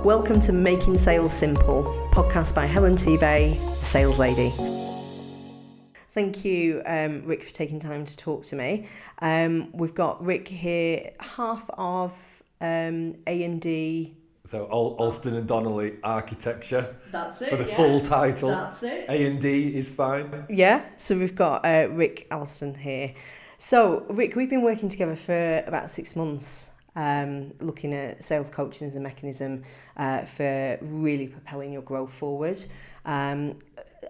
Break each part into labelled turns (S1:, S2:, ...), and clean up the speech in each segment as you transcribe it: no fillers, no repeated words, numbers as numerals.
S1: Welcome to Making Sales Simple, podcast by Helen T-Bay, the sales lady. Thank you, Rick, for taking time to talk to me. We've got Rick here, half of A&D.
S2: So Alston Donelly Architecture.
S1: That's it.
S2: For the full title.
S1: That's it.
S2: A&D is fine.
S1: Yeah, so we've got Rick Alston here. So, Rick, we've been working together for about 6 months, looking at sales coaching as a mechanism for really propelling your growth forward. I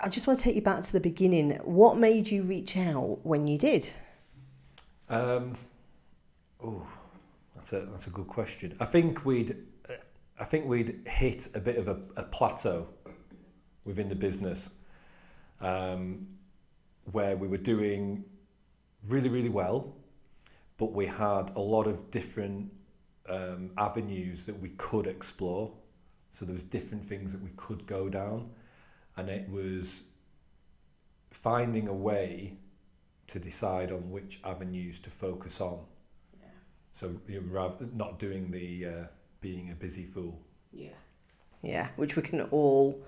S1: just want to take you back to the beginning. What made you reach out when you did?
S2: That's a good question. I think we'd hit a bit of a plateau within the business, where we were doing really, really well, but we had a lot of different avenues that we could explore. So there was different things that we could go down, and it was finding a way to decide on which avenues to focus on. Yeah. So you're rather not doing the being a busy fool.
S1: Yeah, which we can all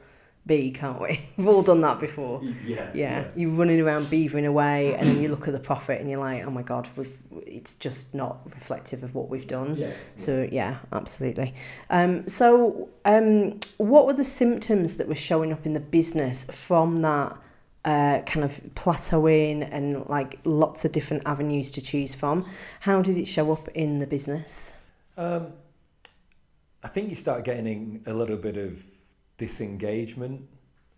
S1: be, can't we? We've all done that before. Yeah. You're running around beavering away, and then you look at the profit and you're like, oh my God, it's just not reflective of what we've done. So yeah, absolutely. So what were the symptoms that were showing up in the business from that kind of plateauing and like lots of different avenues to choose from? How did it show up in the business?
S2: I think you start getting a little bit of disengagement,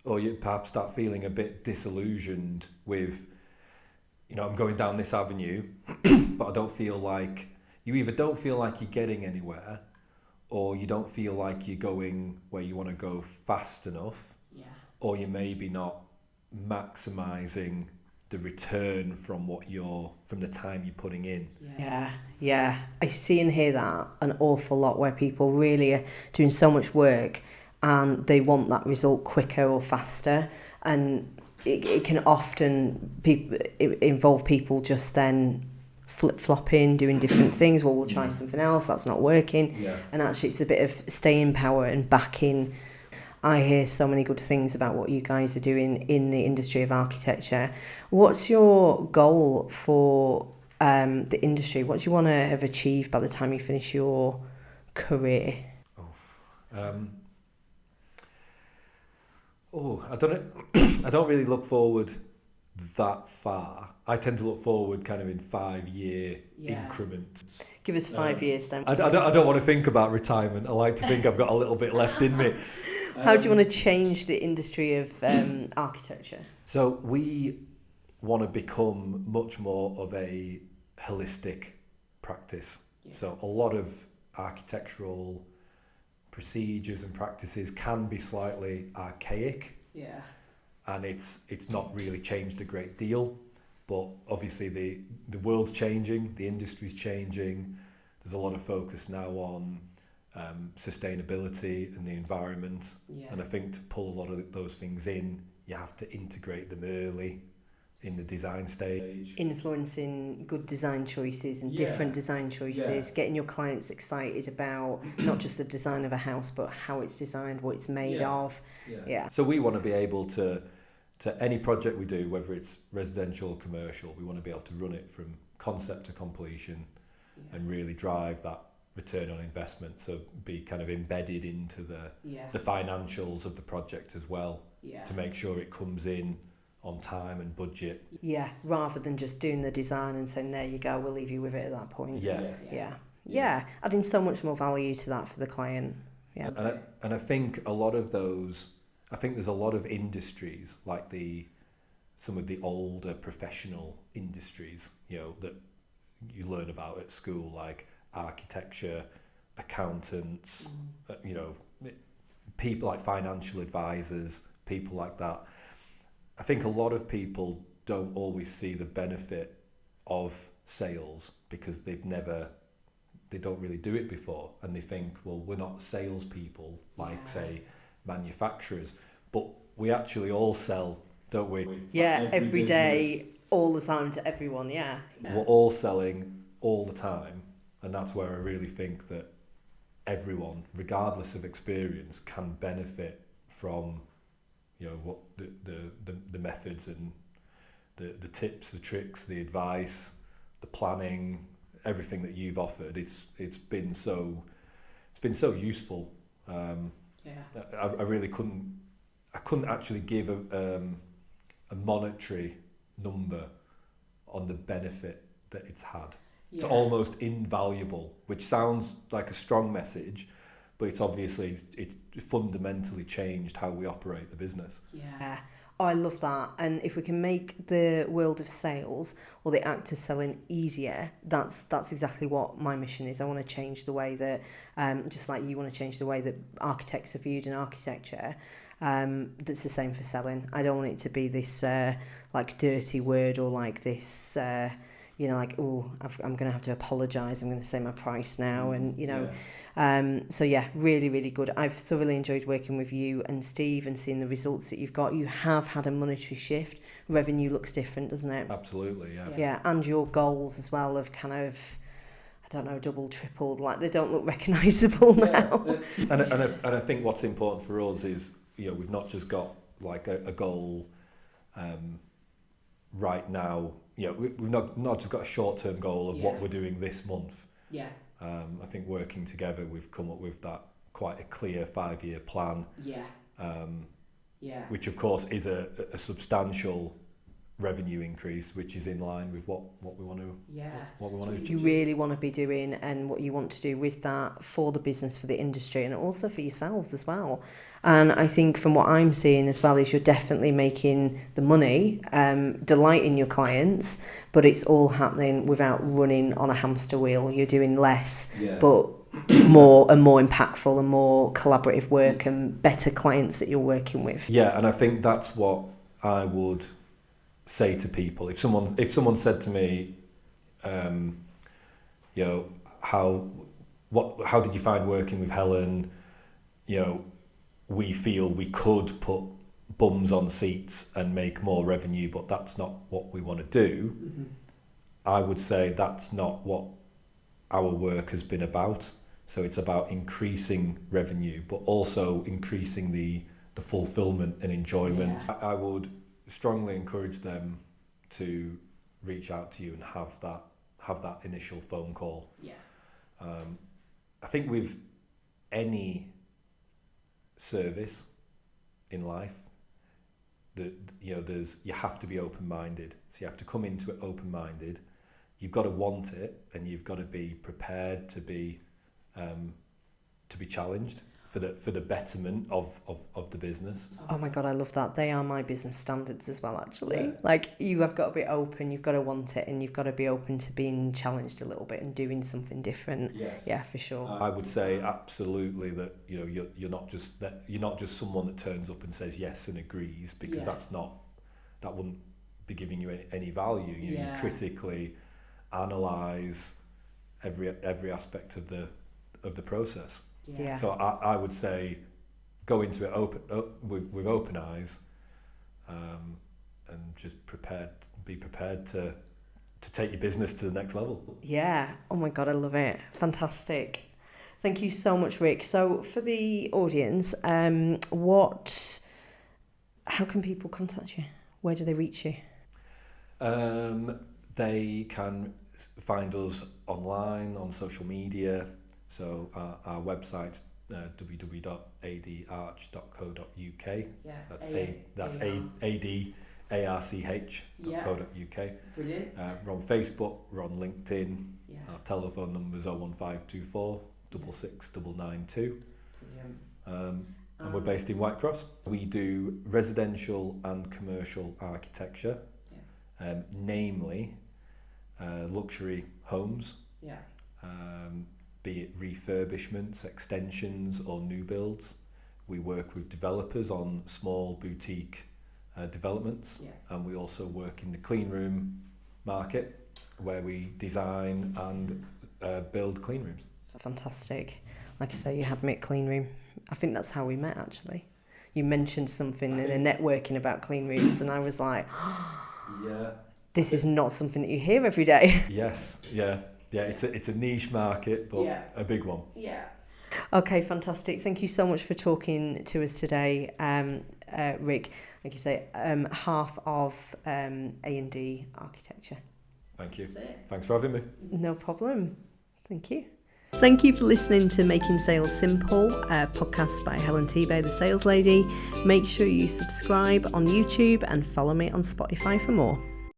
S2: or you perhaps start feeling a bit disillusioned with, I'm going down this avenue, but I don't feel like, you either don't feel like you're getting anywhere, or you don't feel like you're going where you want to go fast enough, or you're maybe not maximising the return from the time you're putting in. Yeah. I see and hear that an awful lot, where people really are doing so much work and they want that result quicker or faster, and it can often involve people just then flip-flopping, doing different things. Well, we'll try something else, that's not working. And actually it's a bit of staying power and backing. I hear so many good things about what you guys are doing in the industry of architecture. What's your goal for the industry? What do you want to have achieved by the time you finish your career? I don't really look forward that far. I tend to look forward kind of in 5-year increments.
S1: Give us 5 years then.
S2: I don't want to think about retirement. I like to think I've got a little bit left in me.
S1: How do you want to change the industry of architecture?
S2: So we want to become much more of a holistic practice. So a lot of architectural procedures and practices can be slightly archaic. And it's not really changed a great deal. But obviously the world's changing, the industry's changing. There's a lot of focus now on sustainability and the environment, and I think to pull a lot of those things in, you have to integrate them early in the design stage.
S1: Influencing good design choices and different design choices, getting your clients excited about not just the design of a house, but how it's designed, what it's made of. So
S2: we want to be able to any project we do, whether it's residential or commercial, we want to be able to run it from concept to completion and really drive that return on investment, so be kind of embedded into the financials of the project as well, to make sure it comes in on time and budget.
S1: Rather than just doing the design and saying, there you go, we'll leave you with it at that point. Adding so much more value to that for the client.
S2: And I think a lot of those, there's a lot of industries like some of the older professional industries, that you learn about at school, like architecture, accountants, people like financial advisors, people like that. I think a lot of people don't always see the benefit of sales because they don't really do it before, and they think, well, we're not salespeople like say manufacturers, but we actually all sell, don't we?
S1: Every day, all the time, to everyone. We're
S2: all selling all the time, and that's where I really think that everyone, regardless of experience, can benefit from, you know, what the methods and the tips, the tricks, the advice, the planning, everything that you've offered. It's been so useful. I really couldn't actually give a monetary number on the benefit that it's had. It's almost invaluable, which sounds like a strong message, but it's obviously, it's fundamentally changed how we operate the business.
S1: Yeah. Oh, I love that. And if we can make the world of sales or the act of selling easier, that's exactly what my mission is. I want to change the way that, just like you want to change the way that architects are viewed in architecture. That's the same for selling. I don't want it to be this like dirty word or like this, you know, like, oh, I'm going to have to apologise. I'm going to say my price now. And, you know, so yeah, really, really good. I've thoroughly enjoyed working with you and Steve and seeing the results that you've got. You have had a monetary shift. Revenue looks different, doesn't it?
S2: Absolutely, yeah.
S1: Yeah, and your goals as well have kind of, I don't know, doubled, tripled. Like, they don't look recognisable now.
S2: And I think what's important for us is, you know, we've not just got like a goal right now. You know, we've not just got a short-term goal of what we're doing this month.
S1: Yeah.
S2: I think working together, we've come up with that quite a clear 5-year plan.
S1: Yeah.
S2: Which of course is a substantial revenue increase, which is in line with what we want to achieve.
S1: You really want to be doing and what you want to do with that for the business, for the industry, and also for yourselves as well. And I think from what I'm seeing as well is you're definitely making the money, delighting your clients, but it's all happening without running on a hamster wheel. You're doing less, but more and more impactful and more collaborative work and better clients that you're working with.
S2: Yeah, and I think that's what I would say to people. If someone said to me, you know, how did you find working with Helen? You know, we feel we could put bums on seats and make more revenue, but that's not what we want to do. Mm-hmm. I would say that's not what our work has been about. So it's about increasing revenue, but also increasing the fulfillment and enjoyment. Yeah. I would strongly encourage them to reach out to you and have that initial phone call.
S1: Yeah.
S2: I think with any service in life, you have to be open-minded. So you have to come into it open-minded. You've got to want it, and you've got to be prepared to be challenged for the betterment of the business.
S1: Oh my God, I love that. They are my business standards as well, actually. Yeah. Like, you have got to be open, you've got to want it, and you've got to be open to being challenged a little bit and doing something different.
S2: Yes.
S1: Yeah, for sure.
S2: I would say absolutely that, you know, you're not just someone that turns up and says yes and agrees, because that wouldn't be giving you any value. You critically analyze every aspect of the process.
S1: Yeah.
S2: So I would say go into it with open eyes, and just be prepared to take your business to the next level.
S1: Yeah. Oh my God, I love it. Fantastic. Thank you so much, Rick. So for the audience, how can people contact you? Where do they reach you?
S2: They can find us online on social media. So our website, www.adarch.co.uk.
S1: Yeah,
S2: that's adarch.co.uk.
S1: Brilliant.
S2: We're on Facebook, we're on LinkedIn. Yeah. Our telephone number is 01524 66992.
S1: Brilliant.
S2: And we're based in Whitecross. We do residential and commercial architecture, namely luxury homes.
S1: Yeah.
S2: Be it refurbishments, extensions or new builds. We work with developers on small boutique developments, and we also work in the clean room market where we design and build clean rooms.
S1: Fantastic. Like I say, you had me at clean room. I think that's how we met, actually. You mentioned something in a networking about clean rooms, and I was like, this is not something that you hear every day.
S2: Yes, yeah. Yeah, it's a niche market, but a big one.
S1: Yeah. Okay, fantastic. Thank you so much for talking to us today, Rick. Like you say, half of A&D Architecture.
S2: Thank you. Thanks for having me.
S1: No problem. Thank you. Thank you for listening to Making Sales Simple, a podcast by Helen Tebow, the sales lady. Make sure you subscribe on YouTube and follow me on Spotify for more.